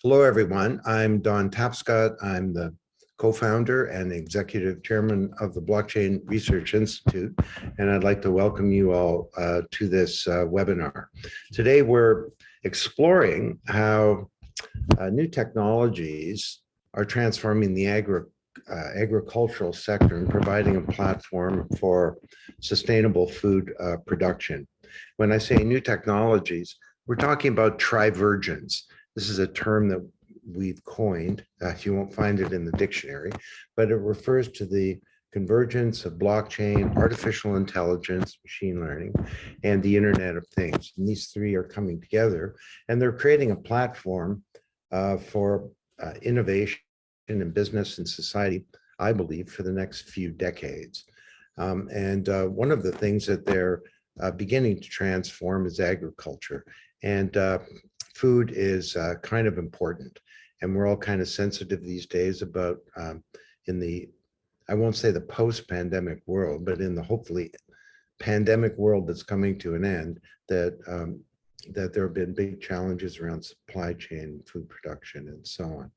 Hello, everyone. I'm Don Tapscott. I'm the co-founder and executive chairman of the Blockchain Research Institute, and I'd like to welcome you all to this webinar. Today, we're exploring how new technologies are transforming the agricultural sector and providing a platform for sustainable food production. When I say new technologies, we're talking about trivergence. This is a term that we've coined. You won't find it in the dictionary, but it refers to the convergence of blockchain, artificial intelligence, machine learning, and the Internet of Things. And these three are coming together, and they're creating a platform for innovation in business and society, I believe, for the next few decades. One of the things that they're beginning to transform is agriculture. And food is kind of important. And we're all kind of sensitive these days about in the, I won't say the post-pandemic world, but in the hopefully pandemic world that's coming to an end, that that there have been big challenges around supply chain, food production, and so on.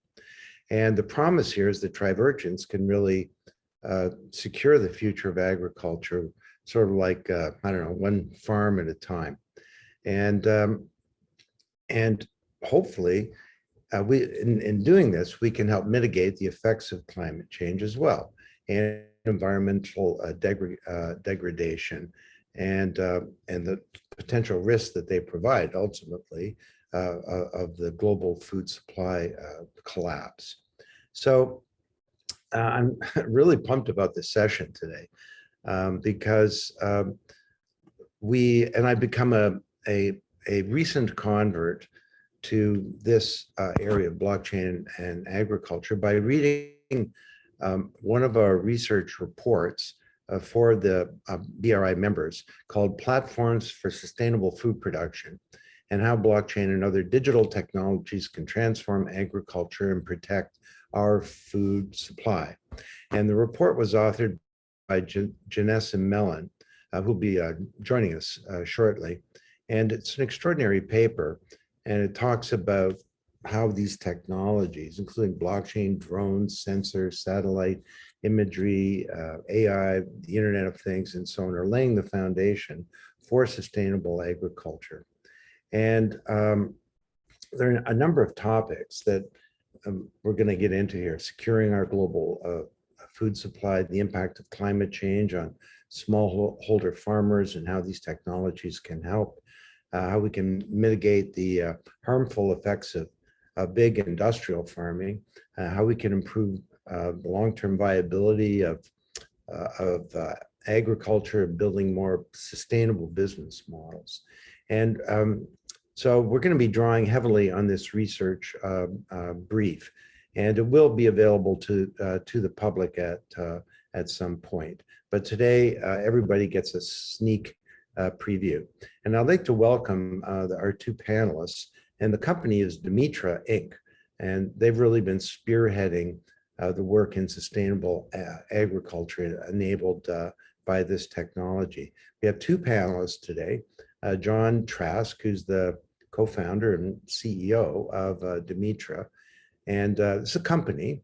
And the promise here is that trivergence can really secure the future of agriculture, sort of like, I don't know, one farm at a time. And hopefully, in doing this, we can help mitigate the effects of climate change as well, and environmental degradation, and the potential risks that they provide ultimately of the global food supply collapse. So I'm really pumped about this session today because I've become a recent convert to this area of blockchain and agriculture by reading one of our research reports for the BRI members called Platforms for Sustainable Food Production, and how blockchain and other digital technologies can transform agriculture and protect our food supply. And the report was authored by Janessa Mellon, who'll be joining us shortly. And it's an extraordinary paper, and it talks about how these technologies, including blockchain, drones, sensors, satellite imagery, AI, the Internet of Things, and so on, are laying the foundation for sustainable agriculture. And there are a number of topics that we're going to get into here: securing our global food supply, the impact of climate change on smallholder farmers, and how these technologies can help, how we can mitigate the harmful effects of big industrial farming, how we can improve the long-term viability of agriculture, and building more sustainable business models. And so we're going to be drawing heavily on this research brief, and it will be available to the public at some point. But today, everybody gets a sneak preview. And I'd like to welcome our two panelists, and the company is Dimitra Inc. And they've really been spearheading the work in sustainable agriculture enabled by this technology. We have two panelists today, John Trask, who's the co-founder and CEO of Dimitra. And it's a company,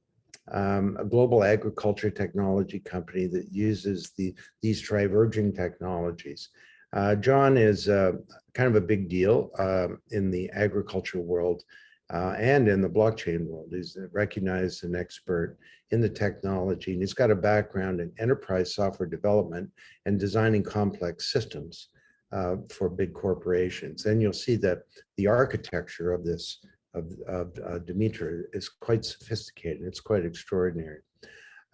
a global agriculture technology company that uses these triverging technologies. John is kind of a big deal in the agriculture world and in the blockchain world. He's recognized an expert in the technology, and he's got a background in enterprise software development and designing complex systems for big corporations. And you'll see that the architecture of this of Dimitra is quite sophisticated. It's quite extraordinary.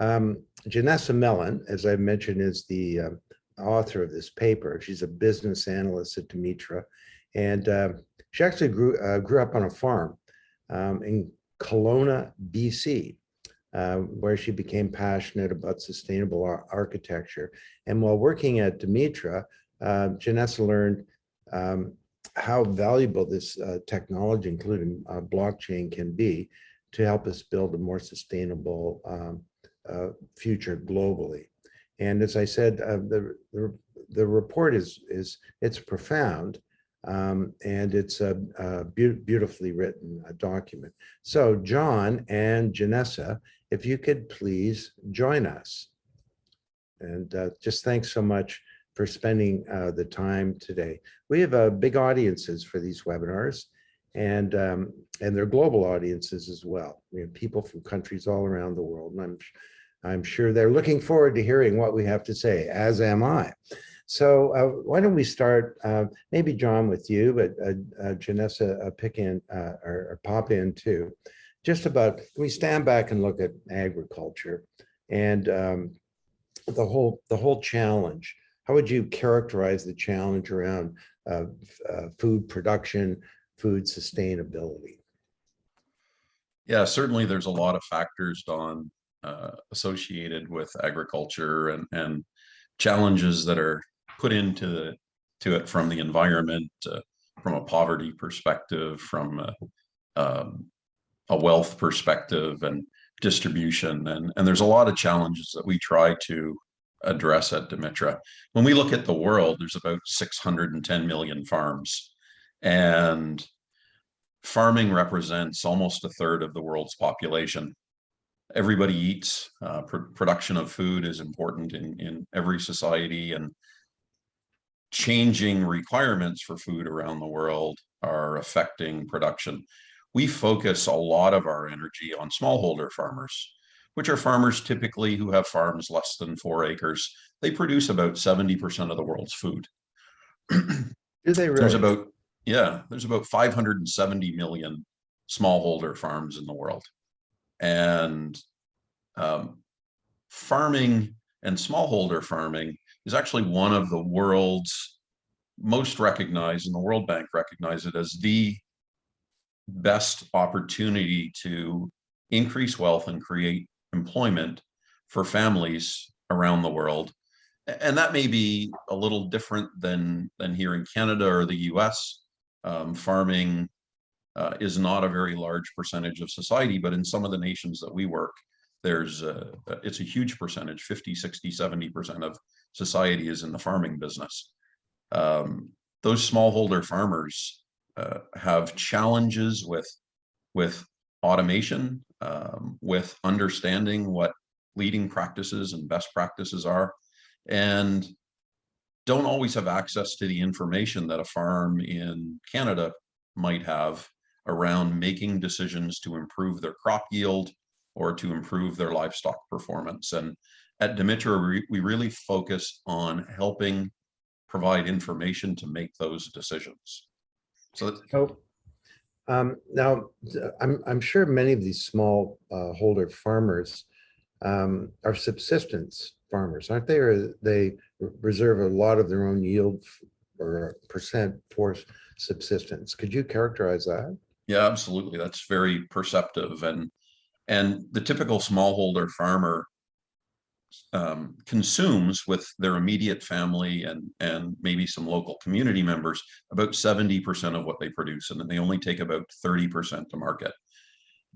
Janessa Mellon, as I mentioned, is the author of this paper. She's a business analyst at Dimitra, and she actually grew up on a farm in Kelowna, BC, where she became passionate about sustainable architecture. And while working at Dimitra, Janessa learned how valuable this technology, including blockchain, can be to help us build a more sustainable future globally. And as I said, the report it's profound, And it's a beautifully written document. So John and Janessa, if you could please join us. And just thanks so much for spending the time today. We have big audiences for these webinars, and they're global audiences as well. We have people from countries all around the world, and I'm sure they're looking forward to hearing what we have to say, as am I. So why don't we start, maybe John with you, but Janessa pick in or pop in too. Just about, we stand back and look at agriculture and the whole challenge. How would you characterize the challenge around food production, food sustainability? Yeah, certainly there's a lot of factors, Don, associated with agriculture and challenges that are put into it from the environment, from a poverty perspective, from a wealth perspective and distribution. And there's a lot of challenges that we try to address at Dimitra. When we look at the world, there's about 610 million farms, and farming represents almost a third of the world's population. Everybody eats. Production of food is important in every society, and changing requirements for food around the world are affecting production. We focus a lot of our energy on smallholder farmers, which are farmers typically who have farms less than 4 acres. They produce about 70% of the world's food. Do they really? There's about 570 million smallholder farms in the world. And farming and smallholder farming is actually one of the world's most recognized, and the World Bank recognizes it as the best opportunity to increase wealth and create employment for families around the world. And that may be a little different than here in Canada or the US. Farming is not a very large percentage of society, but in some of the nations that we work, it's a huge percentage. 50, 60, 70% of society is in the farming business. Those smallholder farmers have challenges with automation, with understanding what leading practices and best practices are, and don't always have access to the information that a farm in Canada might have around making decisions to improve their crop yield or to improve their livestock performance. And at Dimitra, we really focus on helping provide information to make those decisions. So now, I'm sure many of these small holder farmers are subsistence farmers, aren't they? Or they reserve a lot of their own yield or percent for subsistence. Could you characterize that? Yeah, absolutely. That's very perceptive. And the typical smallholder farmer consumes with their immediate family and maybe some local community members about 70% of what they produce, and then they only take about 30% to market.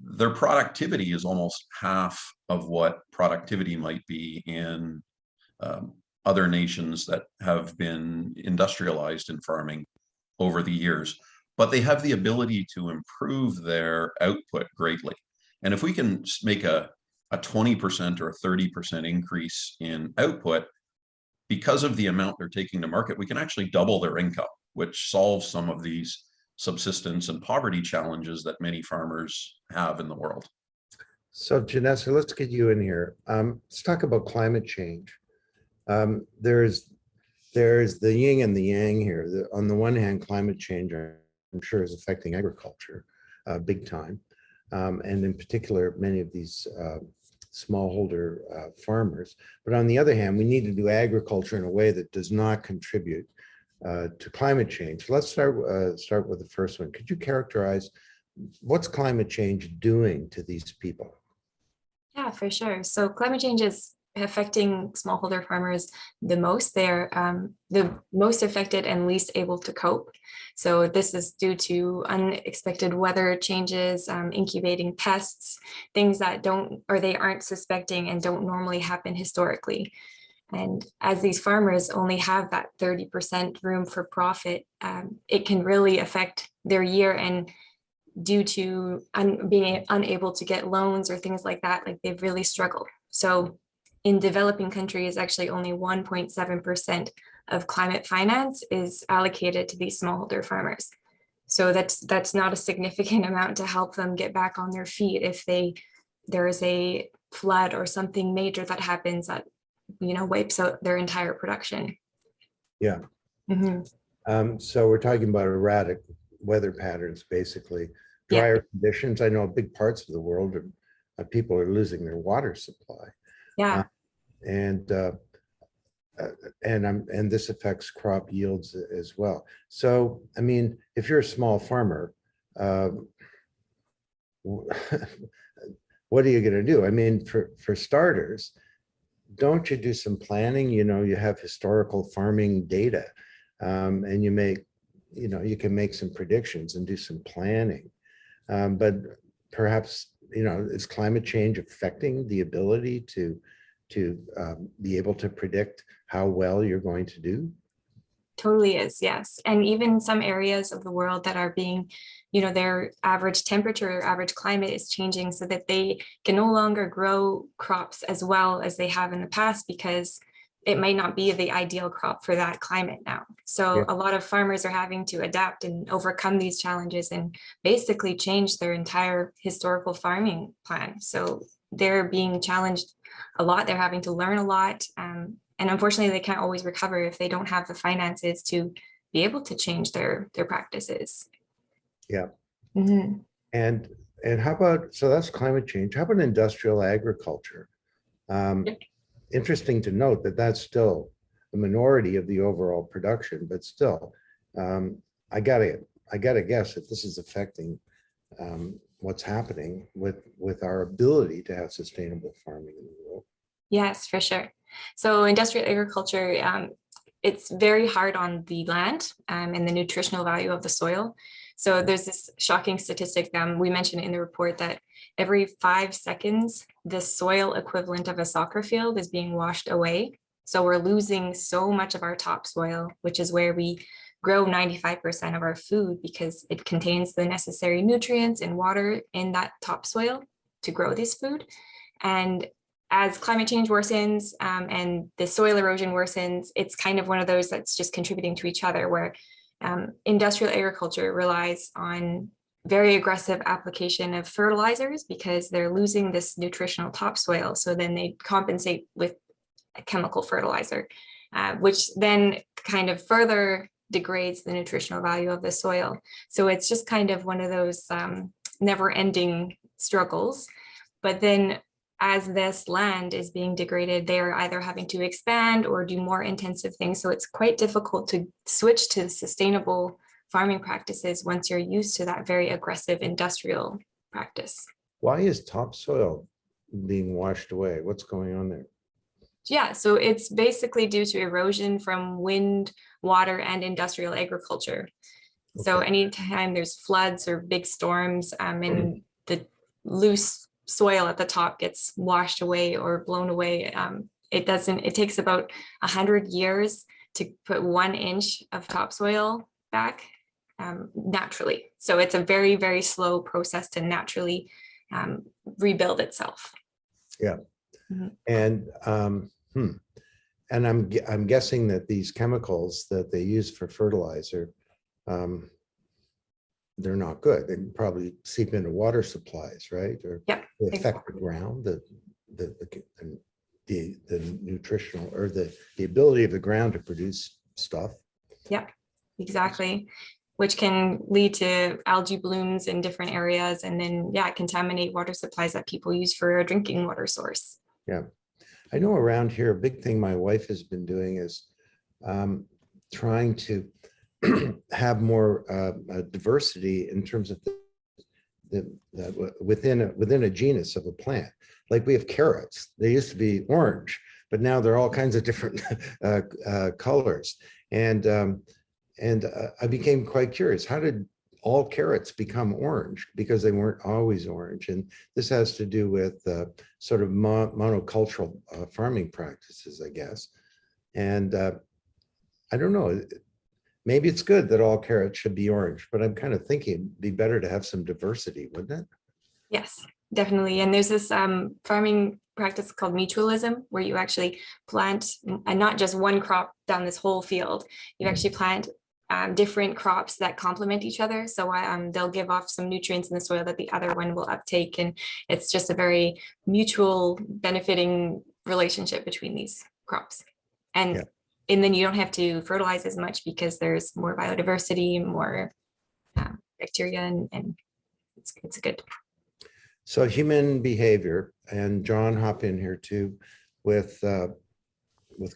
Their productivity is almost half of what productivity might be in other nations that have been industrialized in farming over the years, but they have the ability to improve their output greatly. And if we can make a 20% or a 30% increase in output, because of the amount they're taking to market, we can actually double their income, which solves some of these subsistence and poverty challenges that many farmers have in the world. So Janessa, let's get you in here. Let's talk about climate change. There's the yin and the yang here. On the one hand, climate change, I'm sure, is affecting agriculture big time. And in particular, many of these smallholder farmers. But on the other hand, we need to do agriculture in a way that does not contribute to climate change. Let's start with the first one. Could you characterize what's climate change doing to these people? Yeah, for sure. So climate change is affecting smallholder farmers the most. They're the most affected and least able to cope. So this is due to unexpected weather changes, incubating pests, things that they aren't suspecting and don't normally happen historically. And as these farmers only have that 30% room for profit, it can really affect their year. And due to being unable to get loans or things like that, like they've really struggled. So in developing countries, actually only 1.7% of climate finance is allocated to these smallholder farmers. So that's not a significant amount to help them get back on their feet if there is a flood or something major that happens that wipes out their entire production. Yeah. So we're talking about erratic weather patterns, basically drier conditions. I know big parts of the world people are losing their water supply. Yeah. And this affects crop yields as well. So, I mean, if you're a small farmer, what are you going to do? I mean, for starters, don't you do some planning? You have historical farming data, and you can make some predictions and do some planning. But perhaps, is climate change affecting the ability to be able to predict how well you're going to do? Totally is, yes. And even some areas of the world that are being, their average temperature or average climate is changing so that they can no longer grow crops as well as they have in the past because it might not be the ideal crop for that climate now. So a lot of farmers are having to adapt and overcome these challenges and basically change their entire historical farming plan. So they're being challenged a lot. They're having to learn a lot. And unfortunately, they can't always recover if they don't have the finances to be able to change their practices. Yeah. And how about, so that's climate change. How about industrial agriculture? Interesting to note that that's still a minority of the overall production, but still, I gotta guess that this is affecting what's happening with our ability to have sustainable farming in the world. Yes, for sure. So industrial agriculture, it's very hard on the land and the nutritional value of the soil. So there's this shocking statistic we mentioned in the report that every 5 seconds, the soil equivalent of a soccer field is being washed away. So we're losing so much of our topsoil, which is where we grow 95% of our food because it contains the necessary nutrients and water in that topsoil to grow this food. And as climate change worsens and the soil erosion worsens, it's kind of one of those that's just contributing to each other, where industrial agriculture relies on very aggressive application of fertilizers because they're losing this nutritional topsoil. So then they compensate with a chemical fertilizer, which then kind of further degrades the nutritional value of the soil. So it's just kind of one of those never-ending struggles. But then as this land is being degraded, they are either having to expand or do more intensive things. So it's quite difficult to switch to sustainable farming practices once you're used to that very aggressive industrial practice. Why is topsoil being washed away? What's going on there? Yeah, so it's basically due to erosion from wind, water, and industrial agriculture. Okay. So anytime there's floods or big storms and the loose soil at the top gets washed away or blown away, it takes about 100 years to put 1 inch of topsoil back naturally. So it's a very, very slow process to naturally rebuild itself. Yeah. And and I'm guessing that these chemicals that they use for fertilizer, they're not good. They probably seep into water supplies, right? Or they affect the ground, the nutritional or the ability of the ground to produce stuff. Yep, exactly. Which can lead to algae blooms in different areas and then, contaminate water supplies that people use for a drinking water source. Yeah. I know around here, a big thing my wife has been doing is trying to have more diversity in terms of within a genus of a plant. Like we have carrots. They used to be orange, but now they're all kinds of different colors. And I became quite curious. How did all carrots become orange because they weren't always orange. And this has to do with sort of monocultural farming practices, I guess. And I don't know, maybe it's good that all carrots should be orange, but I'm kind of thinking it'd be better to have some diversity, wouldn't it? Yes, definitely. And there's this farming practice called mutualism, where you actually plant and not just one crop down this whole field. You actually plant different crops that complement each other. So they'll give off some nutrients in the soil that the other one will uptake. And it's just a very mutual benefiting relationship between these crops. And, Yeah. and then you don't have to fertilize as much because there's more biodiversity, more bacteria, and it's good. So human behavior, and John hop in here too, with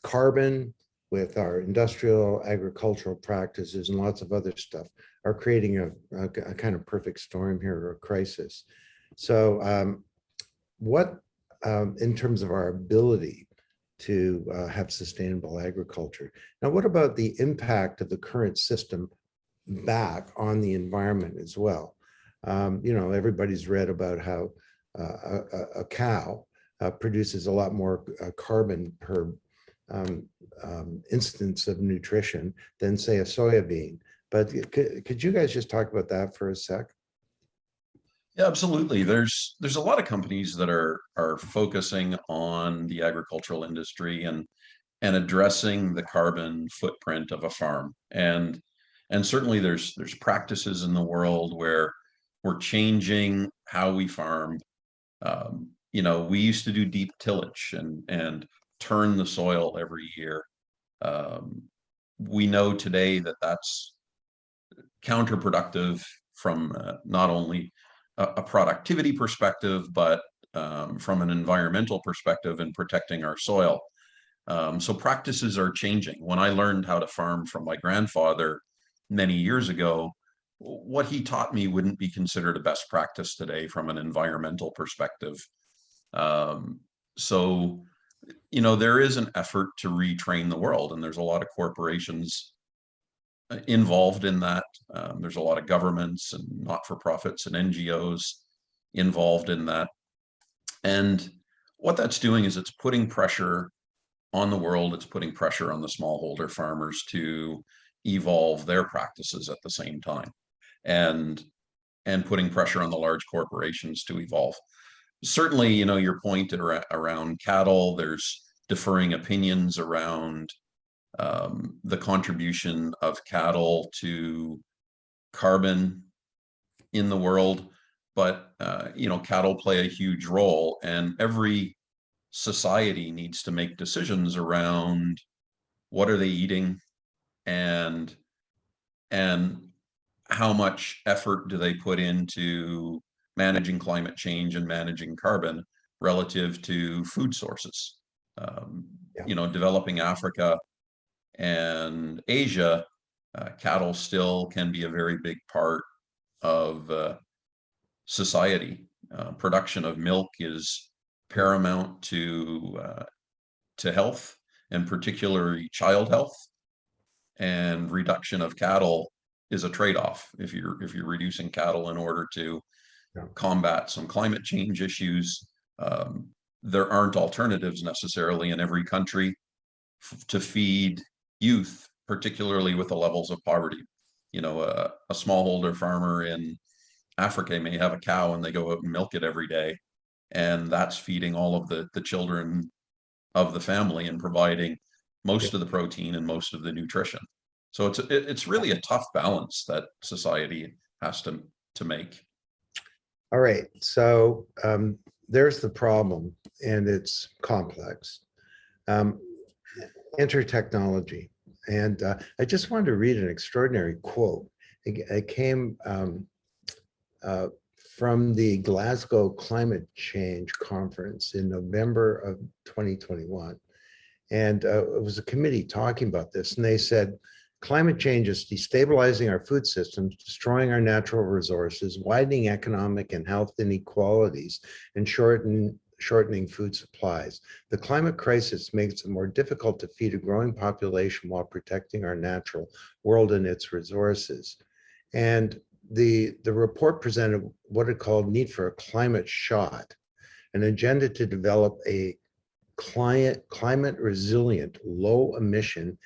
carbon, with our industrial agricultural practices and lots of other stuff, are creating a kind of perfect storm here, or a crisis. So what, in terms of our ability to have sustainable agriculture, now what about the impact of the current system back on the environment as well? You know, everybody's read about how a cow produces a lot more carbon per instance of nutrition than, say, a soya bean. But could you guys just talk about that for a sec? Yeah, absolutely. There's a lot of companies that are focusing on the agricultural industry and addressing the carbon footprint of a farm. And certainly there's practices in the world where we're changing how we farm. You know, we used to do deep tillage and turn the soil every year. We know today that that's counterproductive from not only a productivity perspective, but from an environmental perspective in protecting our soil. So practices are changing. When I learned how to farm from my grandfather many years ago, what he taught me wouldn't be considered a best practice today from an environmental perspective. So, you know, there is an effort to retrain the world, and there's a lot of corporations involved in that. There's a lot of governments and not-for-profits and NGOs involved in that. And what that's doing is it's putting pressure on the world. It's putting pressure on the smallholder farmers to evolve their practices at the same time, and putting pressure on the large corporations to evolve. Certainly, you know, your point around cattle, there's differing opinions around the contribution of cattle to carbon in the world, but you know, cattle play a huge role, and every society needs to make decisions around what are they eating, and how much effort do they put into managing climate change and managing carbon relative to food sources. Yeah. You know, developing Africa and Asia, cattle still can be a very big part of society. Production of milk is paramount to health, and particularly child health. And reduction of cattle is a trade-off. If you're reducing cattle in order to combat some climate change issues, there aren't alternatives necessarily in every country to feed youth, particularly with the levels of poverty. You know, a smallholder farmer in Africa may have a cow and they go out and milk it every day, and that's feeding all of the children of the family and providing most of the protein and most of the nutrition. So it's really a tough balance that society has to make. All right, so there's the problem, and it's complex. Enter technology. And I just wanted to read an extraordinary quote. It came from the Glasgow Climate Change Conference in November of 2021. And it was a committee talking about this, and they said, climate change is destabilizing our food systems, destroying our natural resources, widening economic and health inequalities, and shortening food supplies. The climate crisis makes it more difficult to feed a growing population while protecting our natural world and its resources. And the report presented what it called need for a climate shot, an agenda to develop a climate resilient, low emission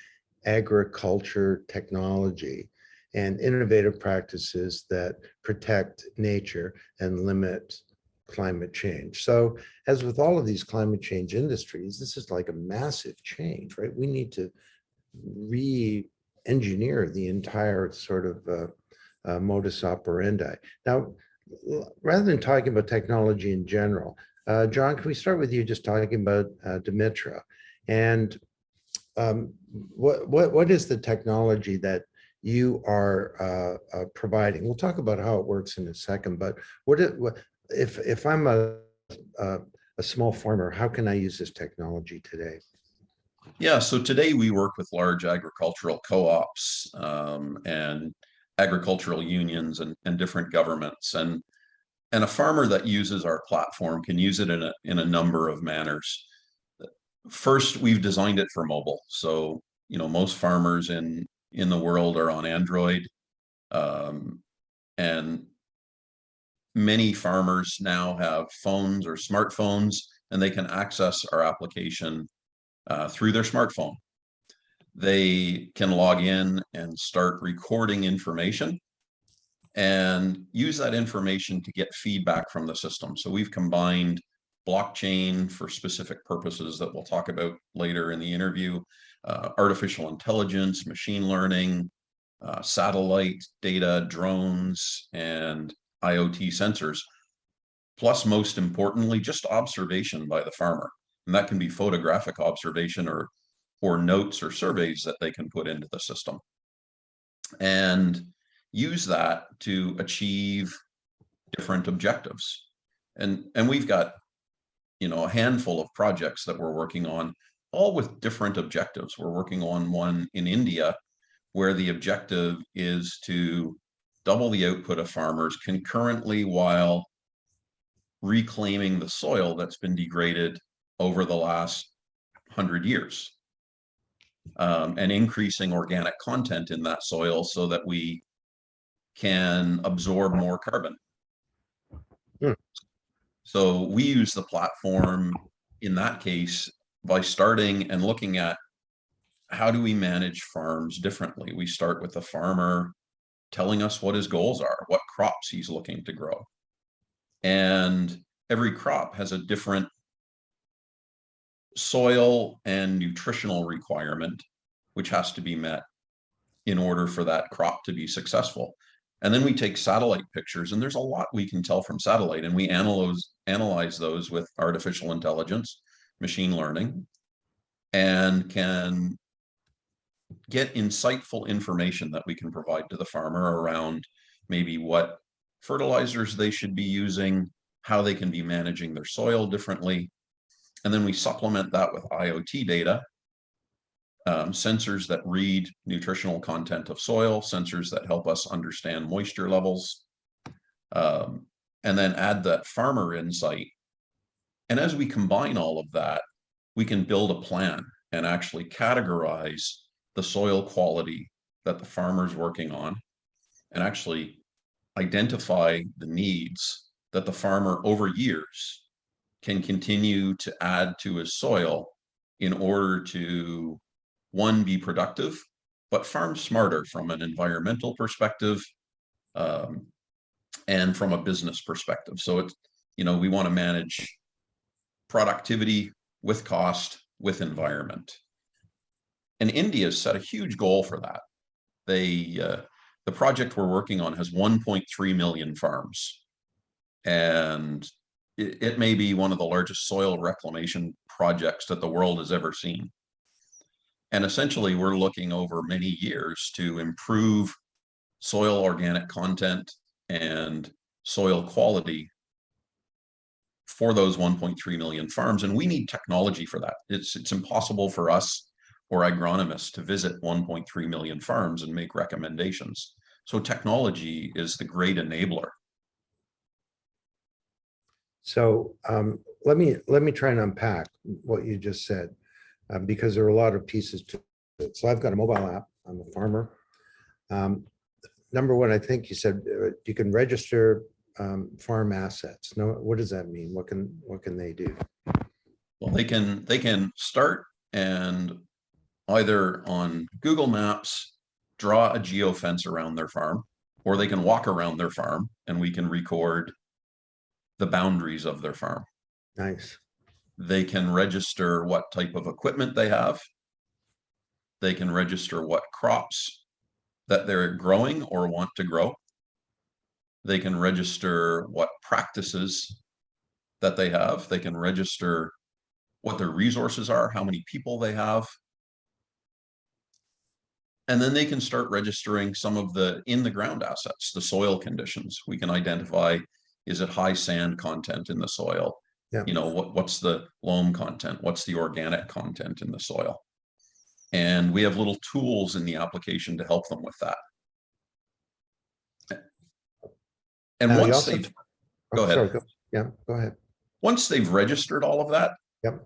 agriculture technology and innovative practices that protect nature and limit climate change. So as with all of these climate change industries, this is like a massive change, right? We need to re-engineer the entire sort of modus operandi. Now, rather than talking about technology in general, John, can we start with you just talking about Dimitra? And what is the technology that you are providing? We'll talk about how it works in a second, but if I'm a small farmer, how can I use this technology today? Yeah, so today we work with large agricultural co-ops and agricultural unions and different governments. And a farmer that uses our platform can use it in a number of manners. First, we've designed it for mobile. So, most farmers in the world are on Android. And many farmers now have phones or smartphones, and they can access our application through their smartphone. They can log in and start recording information and use that information to get feedback from the system. So we've combined blockchain for specific purposes that we'll talk about later in the interview, artificial intelligence, machine learning, satellite data, drones, and IoT sensors, plus most importantly, just observation by the farmer. And that can be photographic observation or notes or surveys that they can put into the system. And use that to achieve different objectives. And we've got, a handful of projects that we're working on, all with different objectives. We're working on one in India where the objective is to double the output of farmers concurrently while reclaiming the soil that's been degraded over the last 100 years. And increasing organic content in that soil so that we can absorb more carbon. Hmm. So we use the platform in that case by starting and looking at how do we manage farms differently. We start with the farmer telling us what his goals are, what crops he's looking to grow. And every crop has a different soil and nutritional requirement, which has to be met in order for that crop to be successful. And then we take satellite pictures, and there's a lot we can tell from satellite, and we analyze those with artificial intelligence, machine learning, and can get insightful information that we can provide to the farmer around maybe what fertilizers they should be using, how they can be managing their soil differently. And then we supplement that with IoT data, sensors that read nutritional content of soil, sensors that help us understand moisture levels, and then add that farmer insight. And as we combine all of that, we can build a plan and actually categorize the soil quality that the farmer's working on and actually identify the needs that the farmer over years can continue to add to his soil in order to, one, be productive, but farm smarter from an environmental perspective and from a business perspective. So it's, we want to manage productivity with cost, with environment. And India's set a huge goal for that. The project we're working on has 1.3 million farms. And it may be one of the largest soil reclamation projects that the world has ever seen. And essentially, we're looking over many years to improve soil organic content and soil quality for those 1.3 million farms. And we need technology for that. It's impossible for us or agronomists to visit 1.3 million farms and make recommendations. So technology is the great enabler. So let me try and unpack what you just said, because there are a lot of pieces to it. So I've got a mobile app. I'm a farmer. number one, I think you said you can register farm assets. No, what does that mean? What can they do? Well, they can start and either on Google Maps, draw a geofence around their farm, or they can walk around their farm and we can record the boundaries of their farm. Nice. They can register what type of equipment they have. They can register what crops that they're growing or want to grow. They can register what practices that they have. They can register what their resources are, how many people they have. And then they can start registering some of the in the ground assets, the soil conditions. We can identify, is it high sand content in the soil? Yeah. You know, what's the loam content? What's the organic content in the soil? And we have little tools in the application to help them with that. And Now, you once also, they've, oh, go ahead. sorry, yeah, go ahead. Once they've registered all of that, Yep.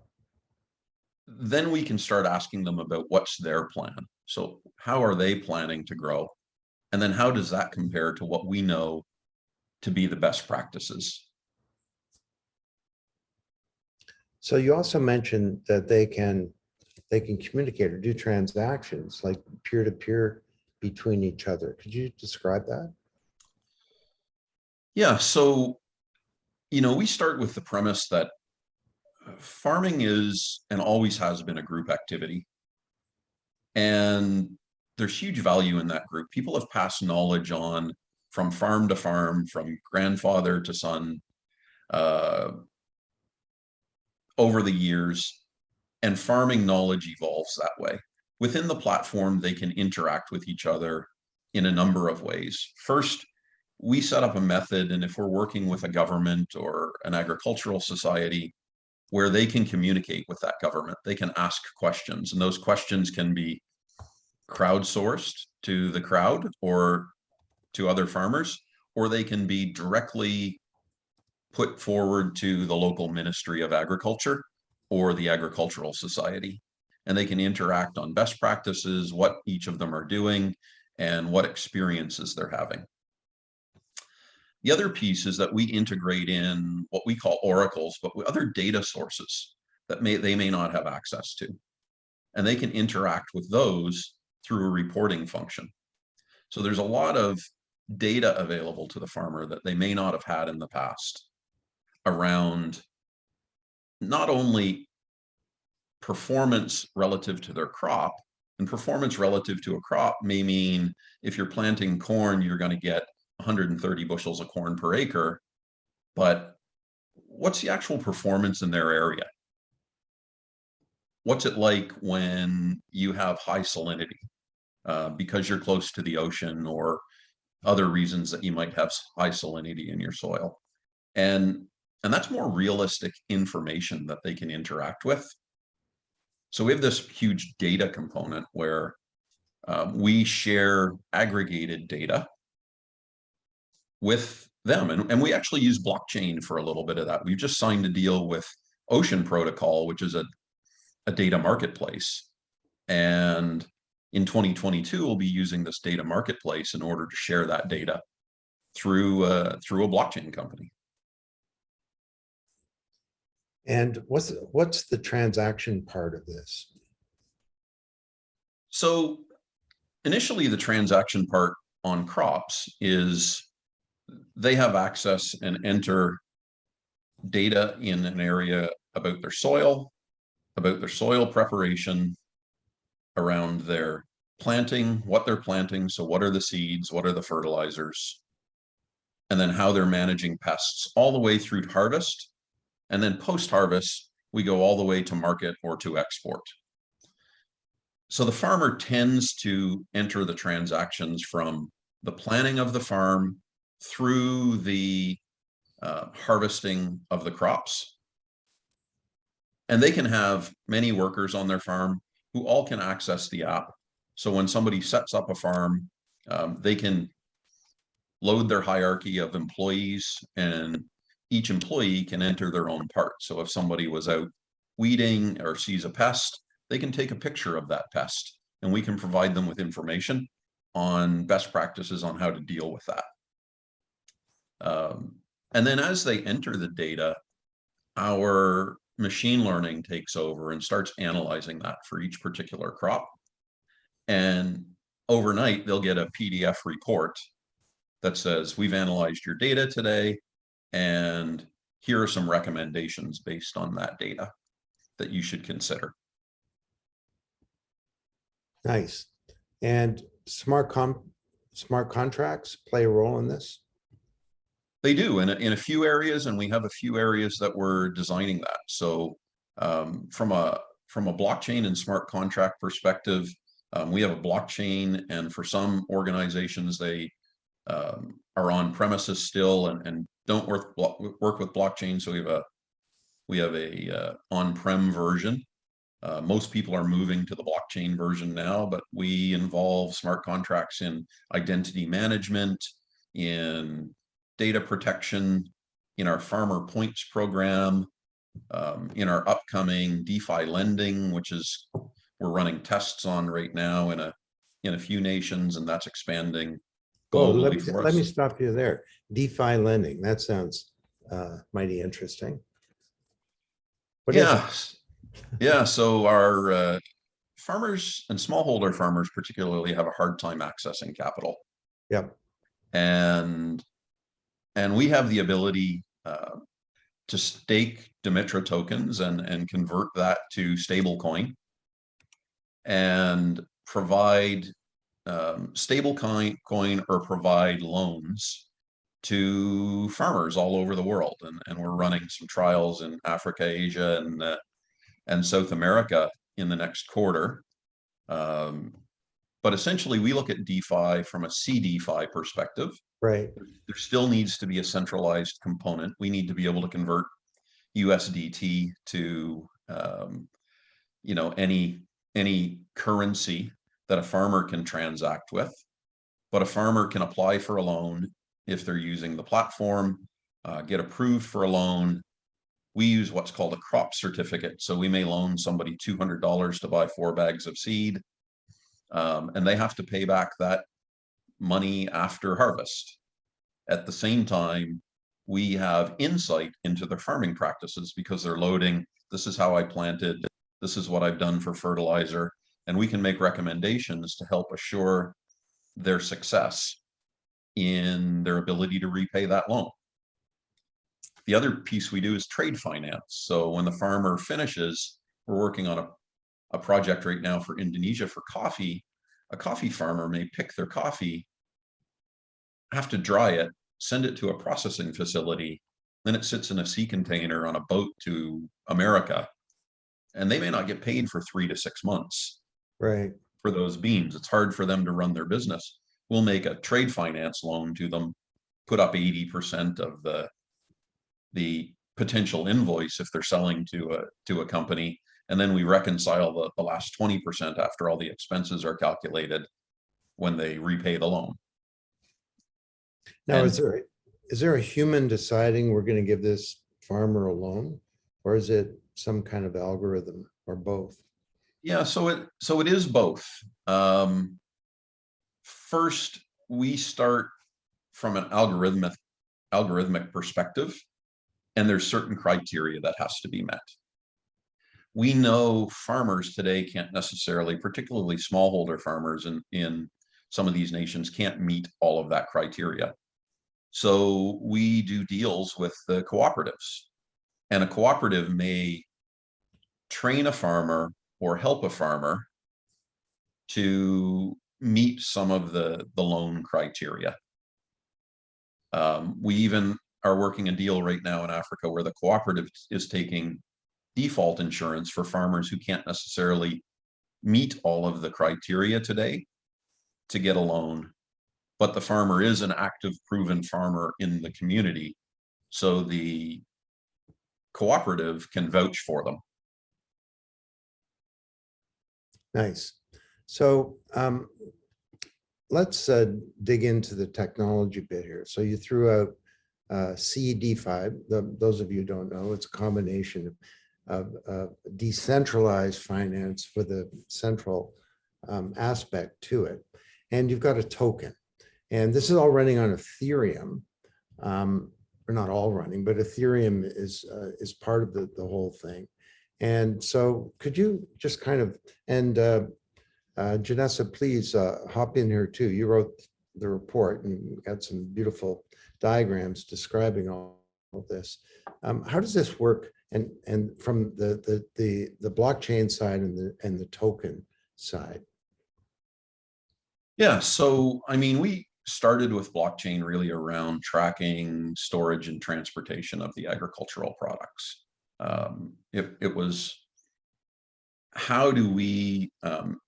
then we can start asking them about what's their plan. So how are they planning to grow? And then how does that compare to what we know to be the best practices? So you also mentioned that they can communicate or do transactions like peer-to-peer between each other. Could you describe that? Yeah, so, you know, we start with the premise that farming is and always has been a group activity. And there's huge value in that group. People have passed knowledge on from farm to farm, from grandfather to son, over the years, and farming knowledge evolves that way. Within the platform, they can interact with each other in a number of ways. First, we set up a method, and if we're working with a government or an agricultural society, where they can communicate with that government, they can ask questions, and those questions can be crowdsourced to the crowd or to other farmers, or they can be directly put forward to the local Ministry of Agriculture or the Agricultural Society. And they can interact on best practices, what each of them are doing, and what experiences they're having. The other piece is that we integrate in what we call oracles, but with other data sources that they may not have access to. And they can interact with those through a reporting function. So there's a lot of data available to the farmer that they may not have had in the past around not only performance relative to their crop, and performance relative to a crop may mean if you're planting corn, you're going to get 130 bushels of corn per acre, but what's the actual performance in their area? What's it like when you have high salinity because you're close to the ocean or other reasons that you might have high salinity in your soil? And that's more realistic information that they can interact with. So we have this huge data component where we share aggregated data with them. And we actually use blockchain for a little bit of that. We've just signed a deal with Ocean Protocol, which is a data marketplace. And in 2022, we'll be using this data marketplace in order to share that data through a blockchain company. And what's the transaction part of this? So initially, the transaction part on crops is they have access and enter data in an area about their soil preparation, around their planting, what they're planting. So what are the seeds? What are the fertilizers? And then how they're managing pests all the way through to harvest. And then post-harvest, we go all the way to market or to export. So the farmer tends to enter the transactions from the planning of the farm through the harvesting of the crops. And they can have many workers on their farm who all can access the app. So when somebody sets up a farm, they can load their hierarchy of employees, and each employee can enter their own part. So if somebody was out weeding or sees a pest, they can take a picture of that pest, and we can provide them with information. on best practices on how to deal with that. And then as they enter the data, our machine learning takes over and starts analyzing that for each particular crop. And overnight, they'll get a PDF report that says, we've analyzed your data today, and here are some recommendations based on that data that you should consider. Nice. And smart contracts play a role in this? They do in a few areas, and we have a few areas that we're designing that. So from a blockchain and smart contract perspective, we have a blockchain, and for some organizations, they are on premises still and don't work with blockchain. So we have a on-prem version. Most people are moving to the blockchain version now, but we involve smart contracts in identity management, in data protection, in our farmer points program, in our upcoming DeFi lending, which is we're running tests on right now in a few nations, and that's expanding globally for us. Let me stop you there. DeFi lending, that sounds mighty interesting. What is it? Yeah. So our farmers and smallholder farmers particularly have a hard time accessing capital. Yep. And we have the ability to stake Dimitra tokens and convert that to stable coin and provide stable coin or provide loans to farmers all over the world. And we're running some trials in Africa, Asia, and South America in the next quarter. But essentially, we look at DeFi from a CDFI perspective. Right. There still needs to be a centralized component. We need to be able to convert USDT to any currency that a farmer can transact with. But a farmer can apply for a loan if they're using the platform, get approved for a loan. We use what's called a crop certificate. So we may loan somebody $200 to buy 4 bags of seed, and they have to pay back that money after harvest. At the same time, we have insight into their farming practices because they're loading, this is how I planted, this is what I've done for fertilizer, and we can make recommendations to help assure their success in their ability to repay that loan. The other piece we do is trade finance. So when the farmer finishes, we're working on a project right now for Indonesia for coffee. A coffee farmer may pick their coffee, have to dry it, send it to a processing facility, then it sits in a sea container on a boat to America, and they may not get paid for 3 to 6 months. Right. For those beans. It's hard for them to run their business. We'll make a trade finance loan to them, put up 80% of the potential invoice if they're selling to a company, and then we reconcile the last 20% after all the expenses are calculated when they repay the loan. Now, And- is there a human deciding we're going to give this farmer a loan, or is it some kind of algorithm, or both? Yeah, so it is both. First, we start from an algorithmic perspective, and there's certain criteria that has to be met. We know farmers today can't necessarily, particularly smallholder farmers in some of these nations, can't meet all of that criteria. So we do deals with the cooperatives, and a cooperative may train a farmer or help a farmer to meet some of the loan criteria. We even are working a deal right now in Africa where the cooperative is taking default insurance for farmers who can't necessarily meet all of the criteria today to get a loan, but the farmer is an active, proven farmer in the community, so the cooperative can vouch for them. Nice. So let's dig into the technology bit here. So you threw out CDFI. Those of you who don't know, it's a combination of decentralized finance with a central aspect to it. and you've got a token. And this is all running on Ethereum. Or not all running, but Ethereum is part of the whole thing. And so could you just kind of, and Janessa, please hop in here too. You wrote the report and got some beautiful diagrams describing all of this. How does this work? And from the blockchain side and the token side? Yeah, so I mean, we started with blockchain really around tracking, storage, and transportation of the agricultural products. It was how do we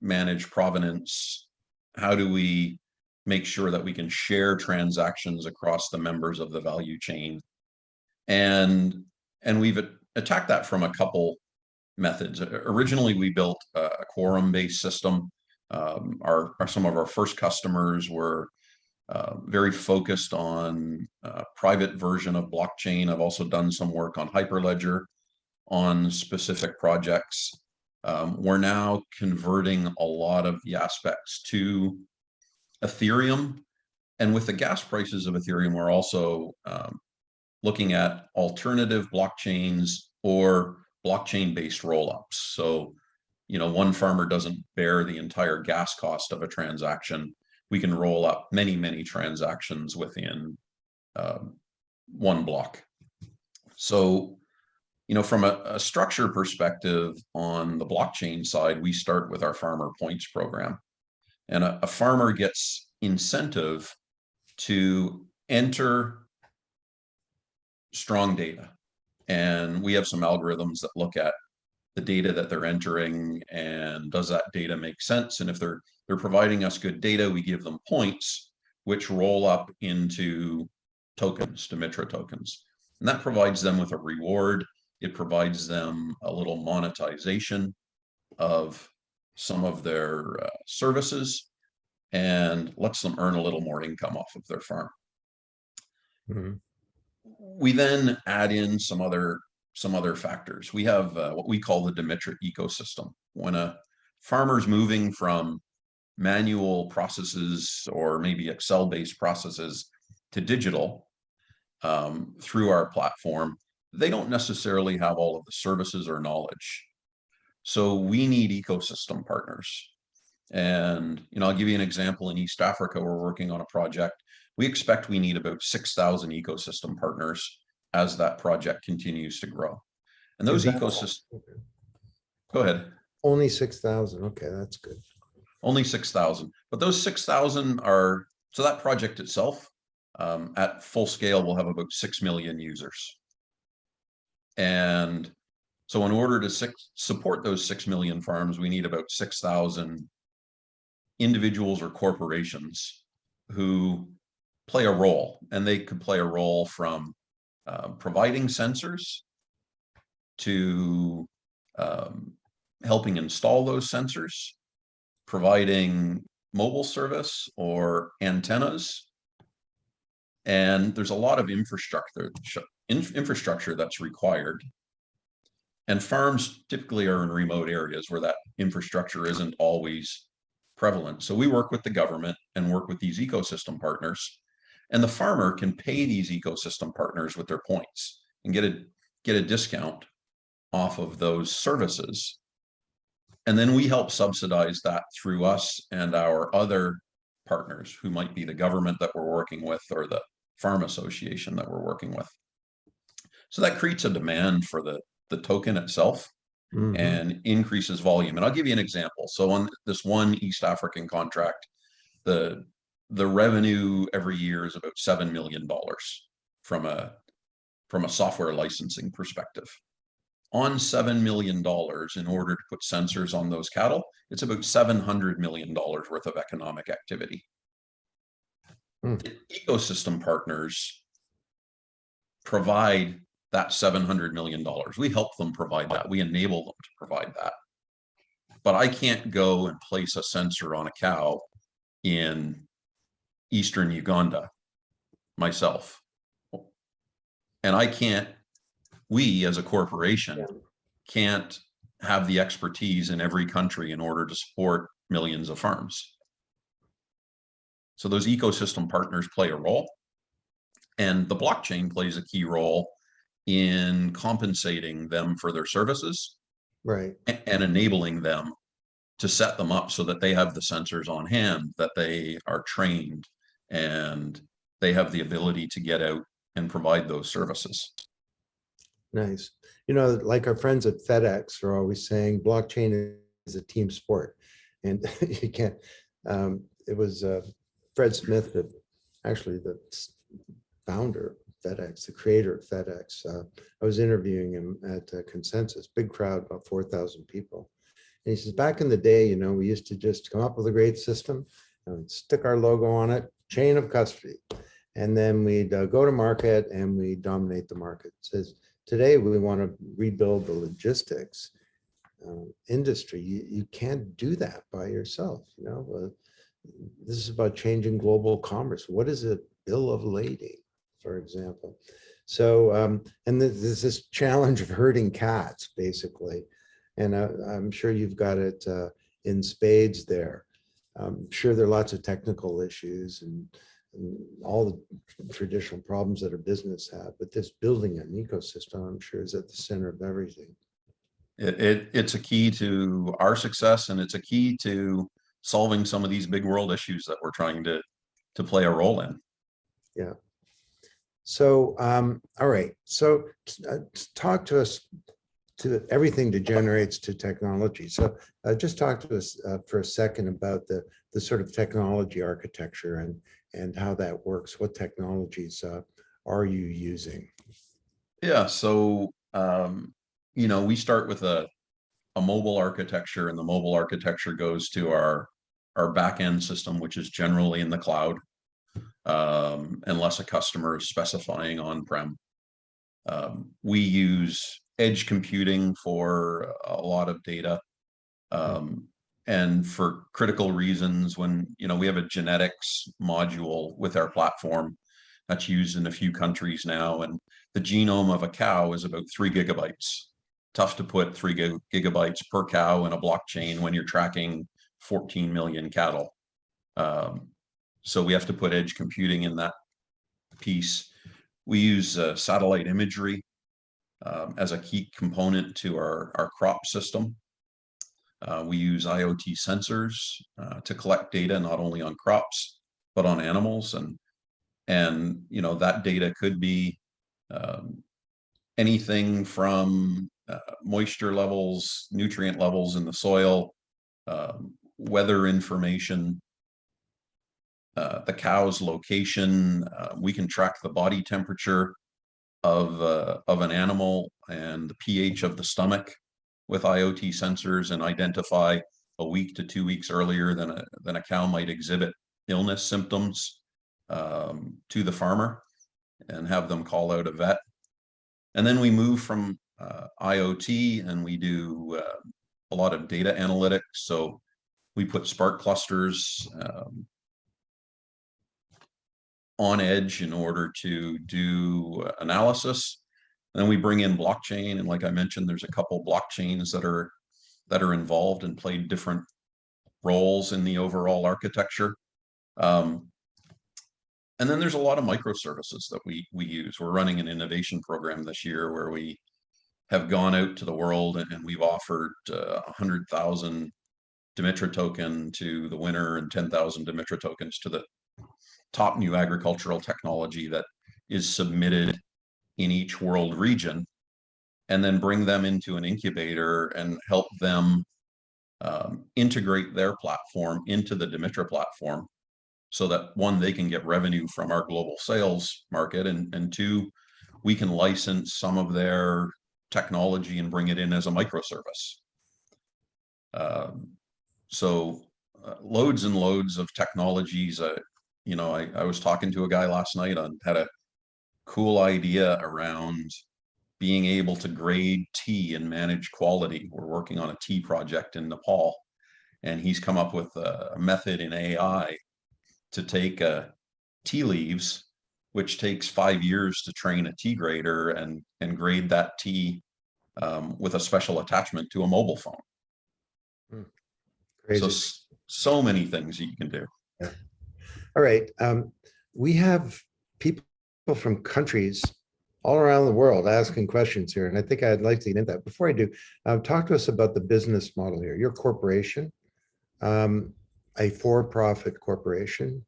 manage provenance? How do we make sure that we can share transactions across the members of the value chain? And we've attacked that from a couple methods. Originally, we built a quorum-based system. Some of our first customers were very focused on private version of blockchain. I've also done some work on Hyperledger on specific projects. We're now converting a lot of the aspects to Ethereum. And with the gas prices of Ethereum, we're also looking at alternative blockchains or blockchain-based rollups. So, you know, one farmer doesn't bear the entire gas cost of a transaction. We can roll up many, many transactions within one block. So, you know, from a structure perspective on the blockchain side, we start with our farmer points program. And a farmer gets incentive to enter strong data. And we have some algorithms that look at the data that they're entering and does that data make sense? And if they're providing us good data, we give them points, which roll up into tokens, Dimitra tokens. And that provides them with a reward. It provides them a little monetization of some of their services and lets them earn a little more income off of their farm. Mhm. We then add in some other factors. We have what we call the Dimitra ecosystem. When a farmer's moving from manual processes or maybe Excel-based processes to digital through our platform, they don't necessarily have all of the services or knowledge. So we need ecosystem partners. And, you know, I'll give you an example. In East Africa, we're working on a project. We expect we need about 6,000 ecosystem partners as that project continues to grow. And those ecosystems, go ahead. Only 6,000. Okay, that's good. Only 6,000. But those 6,000 are, so that project itself at full scale will have about 6 million users. And so in order to support those 6 million farms, we need about 6,000 individuals or corporations who play a role. And they could play a role from providing sensors to helping install those sensors, providing mobile service or antennas. And there's a lot of infrastructure that's required. And farms typically are in remote areas where that infrastructure isn't always prevalent. So we work with the government and work with these ecosystem partners. And the farmer can pay these ecosystem partners with their points and get a discount off of those services. And then we help subsidize that through us and our other partners, who might be the government that we're working with or the farm association that we're working with. So that creates a demand for the token itself and increases volume. And I'll give you an example. So on this one East African contract, the revenue every year is about $7 million from a software licensing perspective. On $7 million, in order to put sensors on those cattle, it's about $700 million worth of economic activity. The ecosystem partners provide that $700 million. We help them provide that. We enable them to provide that. But I can't go and place a sensor on a cow in Eastern Uganda myself. And we as a corporation can't have the expertise in every country in order to support millions of farms. So those ecosystem partners play a role, and the blockchain plays a key role in compensating them for their services Right. and enabling them to set them up so that they have the sensors on hand, that they are trained, and they have the ability to get out and provide those services. Nice. You know, like our friends at FedEx are always saying, blockchain is a team sport. And you can't, it was Fred Smith, actually the founder of FedEx, the creator of FedEx. I was interviewing him at Consensus, big crowd, about 4,000 people. And he says, back in the day, you know, we used to just come up with a great system and stick our logo on it, chain of custody. And then we'd go to market and we dominate the market. It says, today we want to rebuild the logistics industry. You can't do that by yourself. You know, this is about changing global commerce. What is a bill of lading, for example? So, and there's this challenge of herding cats, basically. And I'm sure you've got it in spades there. I'm sure there are lots of technical issues and all the traditional problems that a business have, but this building an ecosystem, I'm sure, is at the center of everything. It's a key to our success, and it's a key to solving some of these big world issues that we're trying to play a role in. Yeah. So, all right. So talk to us to everything degenerates to technology. So just talk to us for a second about the sort of technology architecture and how that works. What technologies are you using? Yeah, so you know, we start with a mobile architecture, and the mobile architecture goes to our back end system, which is generally in the cloud, unless a customer is specifying on-prem. We use edge computing for a lot of data, and for critical reasons. When, you know, we have a genetics module with our platform that's used in a few countries now, and the genome of a cow is about 3 gigabytes. Tough to put 3 gigabytes per cow in a blockchain when you're tracking 14 million cattle. So we have to put edge computing in that piece. We use satellite imagery as a key component to our crop system. We use IoT sensors to collect data not only on crops but on animals, and you know, that data could be anything from moisture levels, nutrient levels in the soil, weather information, the cow's location. We can track the body temperature of an animal and the pH of the stomach with IoT sensors, and identify a week to 2 weeks earlier than a cow might exhibit illness symptoms to the farmer, and have them call out a vet. And then we move from IoT, and we do a lot of data analytics. So we put Spark clusters on edge in order to do analysis. And then we bring in blockchain, and like I mentioned, there's a couple blockchains that are involved and played different roles in the overall architecture. And then there's a lot of microservices that we use. We're running an innovation program this year where we have gone out to the world, and we've offered 100,000 Dimitra token to the winner, and 10,000 Dimitra tokens to the top new agricultural technology that is submitted in each world region, and then bring them into an incubator and help them integrate their platform into the Dimitra platform, so that one, they can get revenue from our global sales market, and two, we can license some of their technology and bring it in as a microservice. So loads and loads of technologies. You know, I was talking to a guy last night on had a cool idea around being able to grade tea and manage quality. We're working on a tea project in Nepal, and he's come up with a method in AI to take tea leaves, which takes 5 years to train a tea grader, and grade that tea with a special attachment to a mobile phone. Crazy. So many things that you can do. Yeah. All right. We have people from countries all around the world asking questions here, and I think I'd like to get into that. Before I do, talk to us about the business model here. Your corporation, a for-profit corporation,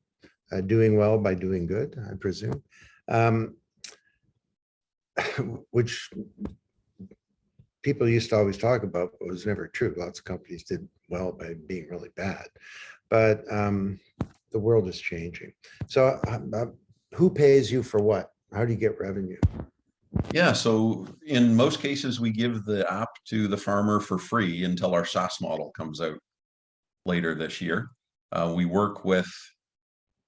doing well by doing good, I presume, which people used to always talk about, but was never true. Lots of companies did well by being really bad, but the world is changing. So who pays you for what? How do you get revenue? Yeah, so in most cases, we give the app to the farmer for free until our SaaS model comes out later this year. We work with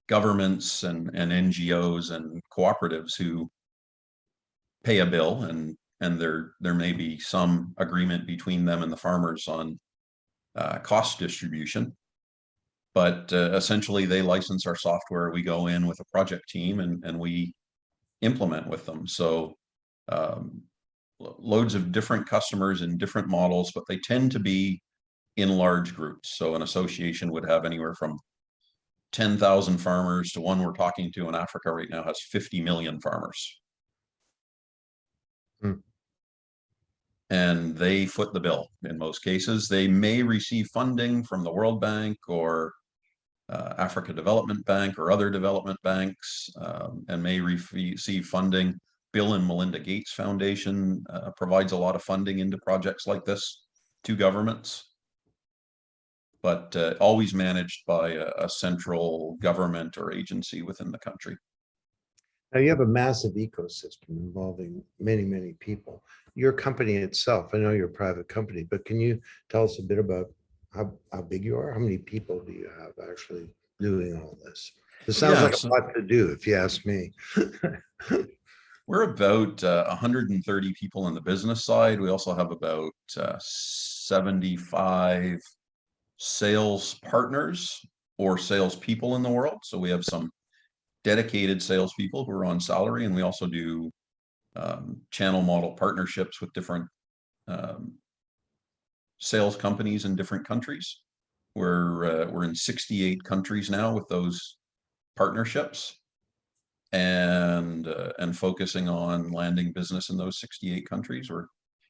governments and NGOs and cooperatives who pay a bill, and there may be some agreement between them and the farmers on cost distribution. But essentially, they license our software. We go in with a project team and we implement with them. So loads of different customers in different models, but they tend to be in large groups. So an association would have anywhere from 10,000 farmers to one we're talking to in Africa right now has 50 million farmers. Hmm. And they foot the bill in most cases. They may receive funding from the World Bank or Africa Development Bank or other development banks, and may receive funding. Bill and Melinda Gates Foundation provides a lot of funding into projects like this to governments, but always managed by a central government or agency within the country. Now you have a massive ecosystem involving many, many people. Your company itself, I know you're a private company, but can you tell us a bit about how big you are? How many people do you have actually doing all this? It sounds like a lot to do, if you ask me. We're about 130 people on the business side. We also have about 75 sales partners or salespeople in the world. So we have some dedicated salespeople who are on salary, and we also do channel model partnerships with different sales companies in different countries. We're in 68 countries now with those partnerships, and focusing on landing business in those 68 countries. We're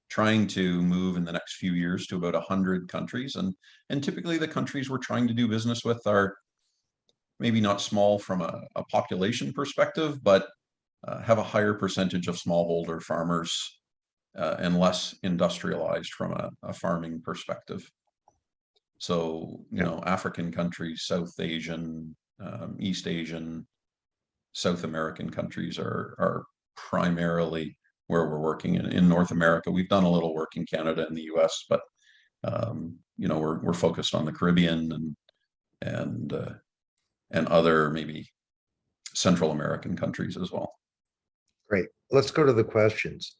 trying to move in the next few years to about 100 countries, and typically the countries we're trying to do business with are maybe not small from a population perspective, but have a higher percentage of smallholder farmers and less industrialized from a farming perspective. So, you know, African countries, South Asian, East Asian, South American countries are primarily where we're working. In North America. We've done a little work in Canada and the US, but you know, we're focused on the Caribbean and other maybe Central American countries as well. Great. Let's go to the questions.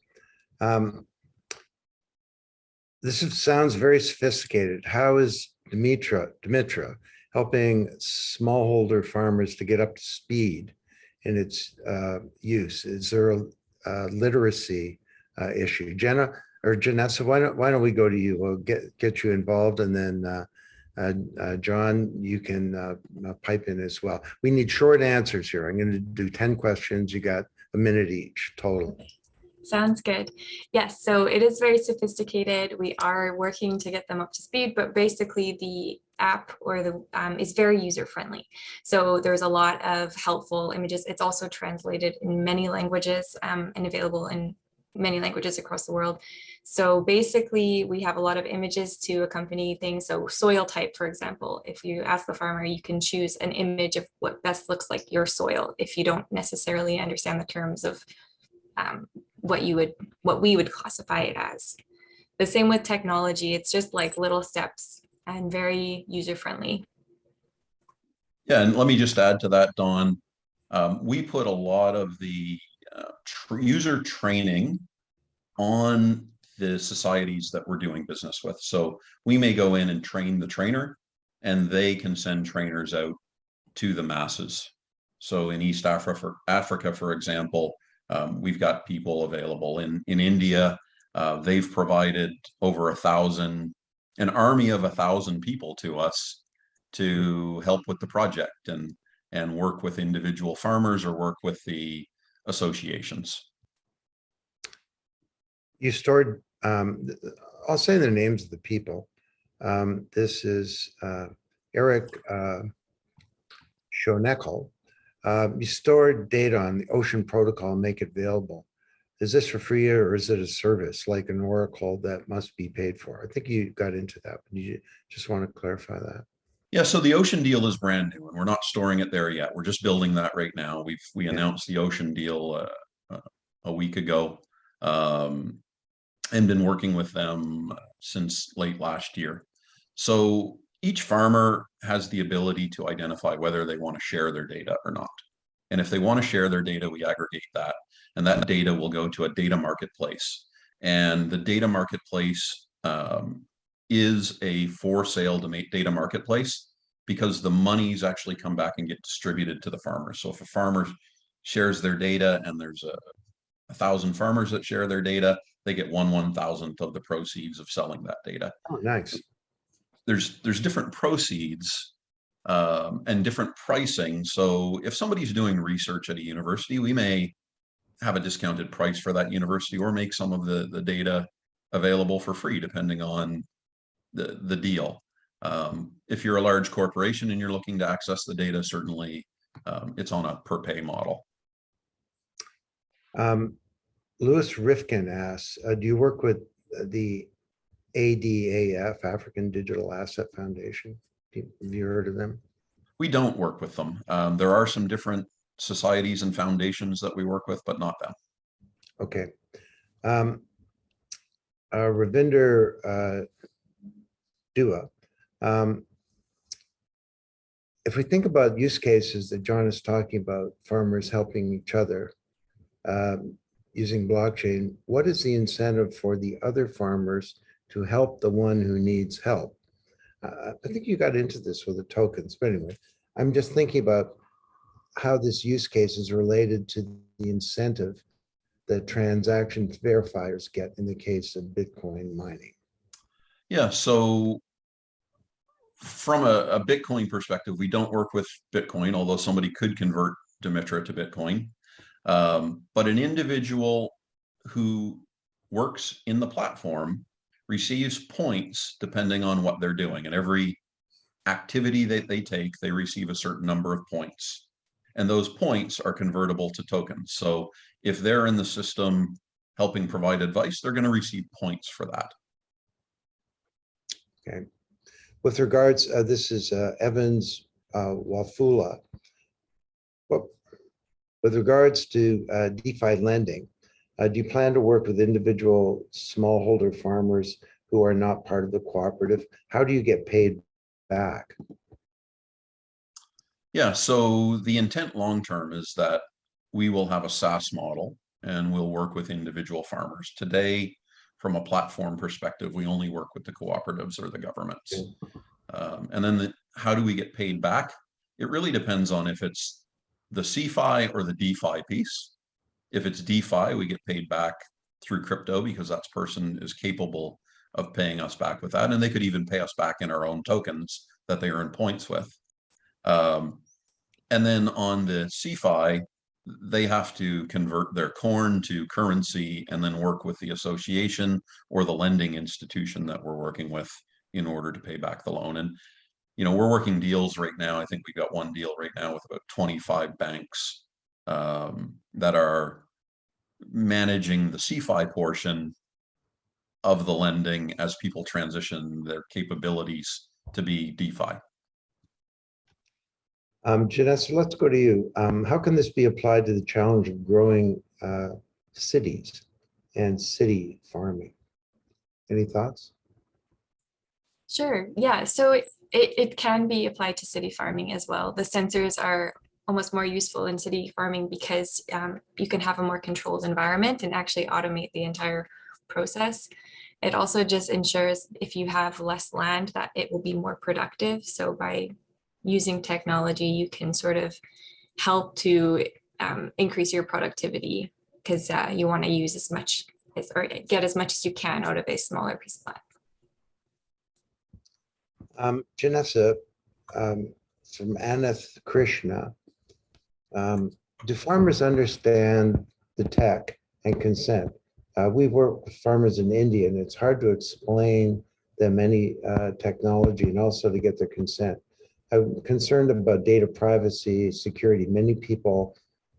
Sounds very sophisticated. How is Dimitra helping smallholder farmers to get up to speed in its use? Is there a literacy issue? Jenna or Janessa, why don't we go to you? We'll get you involved, and then John, you can pipe in as well. We need short answers here. I'm going to do 10 questions. You got a minute each total. Sounds good. Yes, so it is very sophisticated. We are working to get them up to speed, but basically the app or the is very user friendly. So there's a lot of helpful images. It's also translated in many languages and available in many languages across the world. So basically we have a lot of images to accompany things. So soil type, for example, if you ask the farmer, you can choose an image of what best looks like your soil if you don't necessarily understand the terms of what we would classify it as. The same with technology. It's just like little steps and very user-friendly. Yeah, and let me just add to that, Dawn. We put a lot of the user training on the societies that we're doing business with. So we may go in and train the trainer, and they can send trainers out to the masses. So in East Africa, for example, we've got people available in India. They've provided over an army of 1,000 people to us to help with the project. And and work with individual farmers or work with the associations. You stored, I'll say the names of the people. This is Eric Schoeneckel. You stored data on the ocean protocol and make it available. Is this for free or is it a service like an Oracle that must be paid for? I think you got into that, but you just want to clarify that. Yeah, so the Ocean deal is brand new and we're not storing it there yet. We're just building that right now. We announced the Ocean deal a week ago, and been working with them since late last year. So each farmer has the ability to identify whether they want to share their data or not. And if they want to share their data, we aggregate that, and that data will go to a data marketplace. And the data marketplace is a for sale data marketplace because the monies actually come back and get distributed to the farmers. So if a farmer shares their data and there's 1,000 farmers that share their data, they get 1/1000th of the proceeds of selling that data. Oh, nice. There's different proceeds and different pricing. So if somebody's doing research at a university, we may have a discounted price for that university or make some of the data available for free, depending on the deal. If you're a large corporation and you're looking to access the data, certainly it's on a per pay model. Louis Rifkin asks, do you work with the ADAF, African Digital Asset Foundation? Have you heard of them? We don't work with them. There are some different societies and foundations that we work with, but not them. Okay. Ravinder Dua. If we think about use cases that John is talking about, farmers helping each other using blockchain, what is the incentive for the other farmers to help the one who needs help? I think you got into this with the tokens, but anyway, I'm just thinking about how this use case is related to the incentive that transaction verifiers get in the case of Bitcoin mining. Yeah, so from a Bitcoin perspective, we don't work with Bitcoin, although somebody could convert Dimitra to Bitcoin. But an individual who works in the platform receives points depending on what they're doing. And every activity that they take, they receive a certain number of points. And those points are convertible to tokens. So if they're in the system helping provide advice, they're going to receive points for that. Okay. With regards, this is Evans Wafula. Well, with regards to DeFi lending, do you plan to work with individual smallholder farmers who are not part of the cooperative? How do you get paid back? Yeah, so the intent long-term is that we will have a SaaS model and we'll work with individual farmers. Today, from a platform perspective, we only work with the cooperatives or the governments. And then how do we get paid back? It really depends on if it's the CFI or the DeFi piece. If it's DeFi, we get paid back through crypto because that person is capable of paying us back with that. And they could even pay us back in our own tokens that they earn points with. And then on the CFI, they have to convert their corn to currency and then work with the association or the lending institution that we're working with in order to pay back the loan. And, you know, we're working deals right now. I think we got one deal right now with about 25 banks that are managing the CFI portion of the lending as people transition their capabilities to be DeFi. Janessa, let's go to you. How can this be applied to the challenge of growing cities and city farming? Any thoughts? Sure. Yeah. So it can be applied to city farming as well. The sensors are almost more useful in city farming because you can have a more controlled environment and actually automate the entire process. It also just ensures if you have less land that it will be more productive. So by using technology, you can sort of help to increase your productivity because you want to use as much as, or get as much as you can out of a smaller piece of land. Janessa, from Anath Krishna, Do farmers understand the tech and consent? We work with farmers in India, and it's hard to explain them any technology and also to get their consent. I'm concerned about data privacy, security. Many people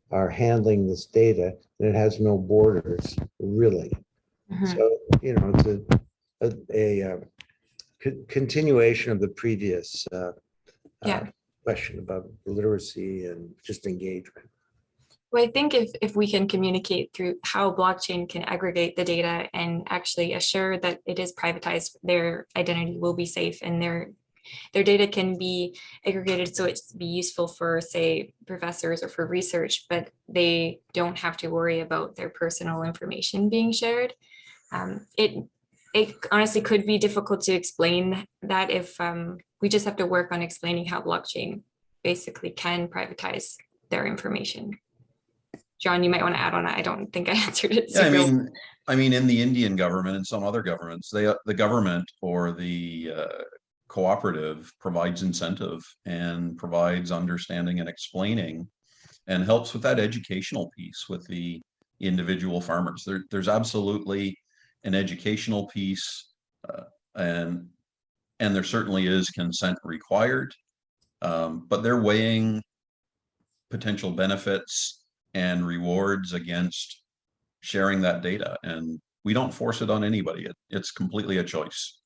are handling this data, and it has no borders, really. Mhm. So, it's continuation of the previous Yeah. question about literacy and just engagement. Well, I think if we can communicate through how blockchain can aggregate the data and actually assure that it is privatized, their identity will be safe and their data can be aggregated so it's be useful for, say, professors or for research, but they don't have to worry about their personal information being shared. It honestly could be difficult to explain that if we just have to work on explaining how blockchain basically can privatize their information. John, you might want to add on that. I don't think I answered it Yeah, super well. I mean, in the Indian government and some other governments, the government or the cooperative provides incentive and provides understanding and explaining and helps with that educational piece with the individual farmers. There's absolutely an educational piece, and there certainly is consent required, but they're weighing potential benefits and rewards against sharing that data, and we don't force it on anybody. It's completely a choice.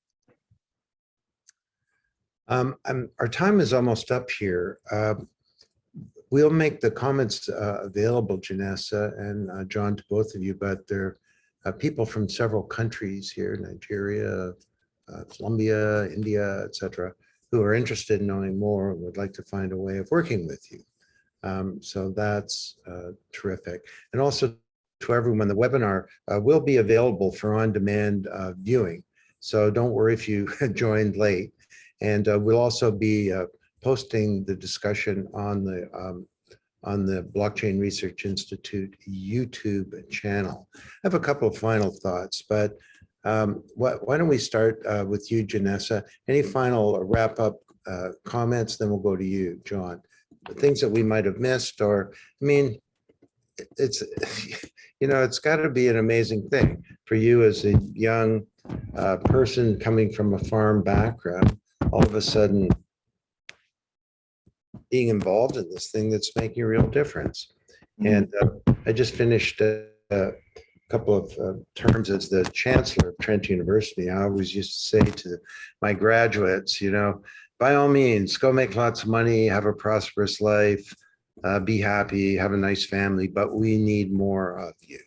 Our time is almost up here. We'll make the comments available, Janessa and John, to both of you, but there are people from several countries here, Nigeria, Colombia, India, etc., who are interested in knowing more and would like to find a way of working with you. So that's terrific. And also to everyone, the webinar will be available for on-demand viewing. So don't worry if you joined late. And we'll also be posting the discussion on the Blockchain Research Institute YouTube channel. I have a couple of final thoughts, but why don't we start with you, Janessa? Any final wrap-up comments? Then we'll go to you, John. Things that we might have missed, or I mean, it's it's got to be an amazing thing for you as a young person coming from a farm background, all of a sudden being involved in this thing that's making a real difference. And I just finished a couple of terms as the chancellor of Trent University. I always used to say to my graduates, by all means, go make lots of money, have a prosperous life, be happy, have a nice family, but we need more of you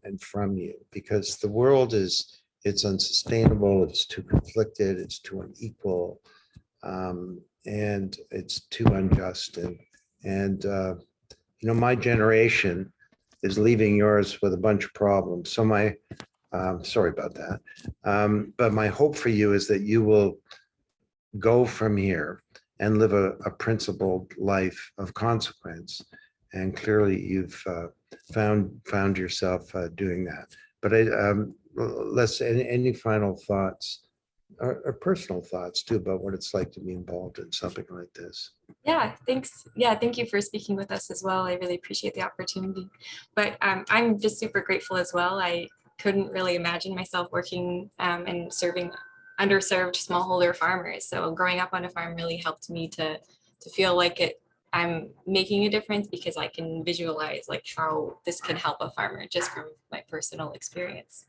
and from you, because the world it's unsustainable, it's too conflicted, it's too unequal, and it's too unjust. And my generation is leaving yours with a bunch of problems. So sorry about that. But my hope for you is that you will go from here and live a principled life of consequence. And clearly you've found yourself doing that. But any final thoughts or personal thoughts too about what it's like to be involved in something like this? Yeah, thanks. Yeah, thank you for speaking with us as well. I really appreciate the opportunity. But I'm just super grateful as well. I couldn't really imagine myself working and serving underserved smallholder farmers. So growing up on a farm really helped me to feel like I'm making a difference, because I can visualize like how this can help a farmer just from my personal experience.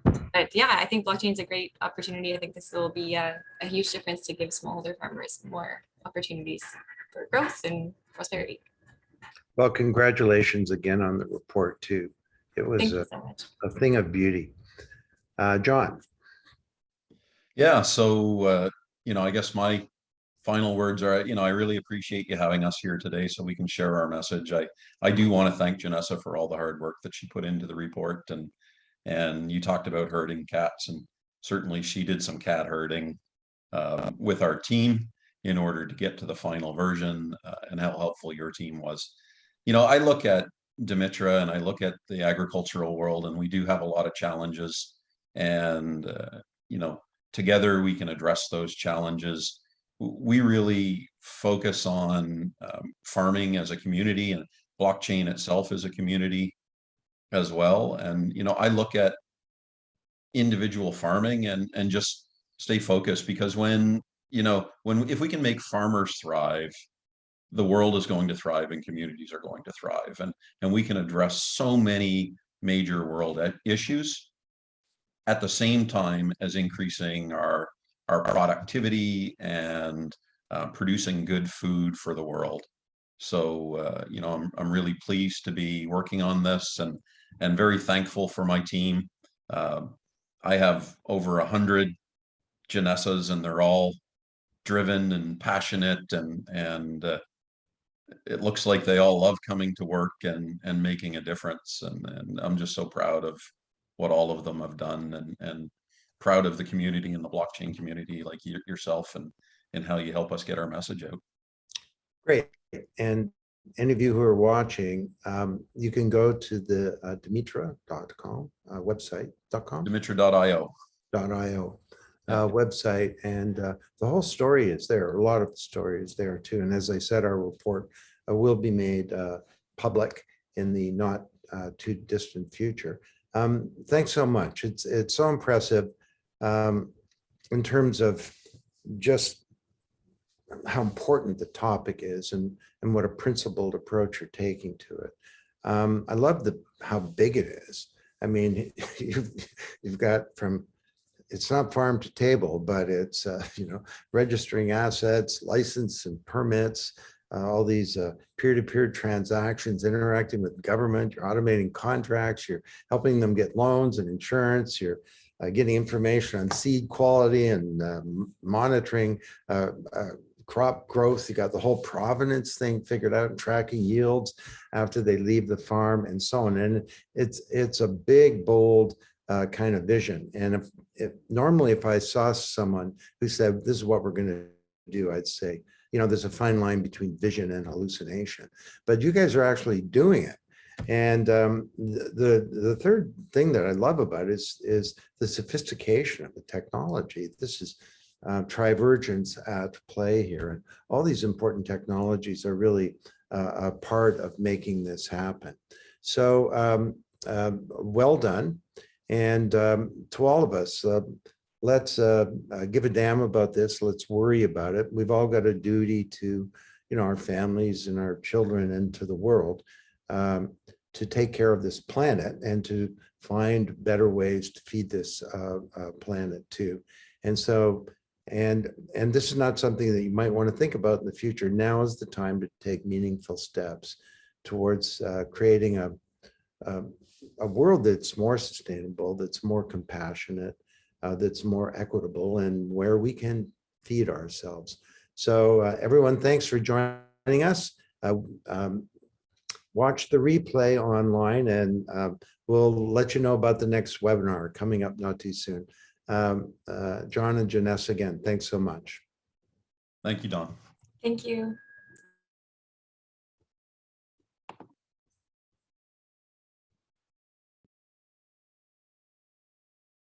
But yeah, I think blockchain is a great opportunity. I think this will be a huge difference to give smallholder farmers more opportunities for growth and prosperity. Well, congratulations again on the report too. It was Thank you so much. a thing of beauty. John. Yeah, so I guess my final words are, I really appreciate you having us here today so we can share our message. I do want to thank Janessa for all the hard work that she put into the report, and you talked about herding cats, and certainly she did some cat herding with our team in order to get to the final version, and how helpful your team was. I look at Dimitra and I look at the agricultural world, and we do have a lot of challenges, and together we can address those challenges we really focus on farming as a community, and blockchain itself as a community as well. And, you know, I look at individual farming and just stay focused, because when, you know, if we can make farmers thrive, the world is going to thrive and communities are going to thrive. And we can address so many major world issues at the same time as increasing our productivity and producing good food for the world. So, you know, I'm really pleased to be working on this, and very thankful for my team. I have over 100 Janessas, and they're all driven and passionate, and it looks like they all love coming to work and making a difference. And I'm just so proud of what all of them have done, and proud of the community and the blockchain community, like yourself, and how you help us get our message out. Great. And any of you who are watching, you can go to the Dimitra.com website.com. Dimitra.io. .io website, and the whole story is there. A lot of the story is there too. And as I said, our report will be made public in the not too distant future. Thanks so much. It's so impressive in terms of just how important the topic is, and what a principled approach you're taking to it. I love how big it is. I mean, you've got from, it's not farm to table, but it's, you know, registering assets, license and permits, all these peer-to-peer transactions, interacting with government, you're automating contracts, you're helping them get loans and insurance, you're getting information on seed quality and monitoring crop growth. You got the whole provenance thing figured out, and tracking yields after they leave the farm, and so on. And it's a big, bold kind of vision. And if normally if I saw someone who said, this is what we're going to do, I'd say, you know, there's a fine line between vision and hallucination, but you guys are actually doing it. And the third thing that I love about it is the sophistication of the technology. This is trivergence at play here, and all these important technologies are really a part of making this happen. So well done. And to all of us, let's give a damn about this. Let's worry about it. We've all got a duty to, you know, our families and our children and to the world, to take care of this planet and to find better ways to feed this planet too. And so, and this is not something that you might want to think about in the future. Now is the time to take meaningful steps towards creating a world that's more sustainable, that's more compassionate, that's more equitable, and where we can feed ourselves. So everyone, thanks for joining us. Watch the replay online, and we'll let you know about the next webinar coming up not too soon. John and Janessa, again, thanks so much. Thank you, Don. Thank you.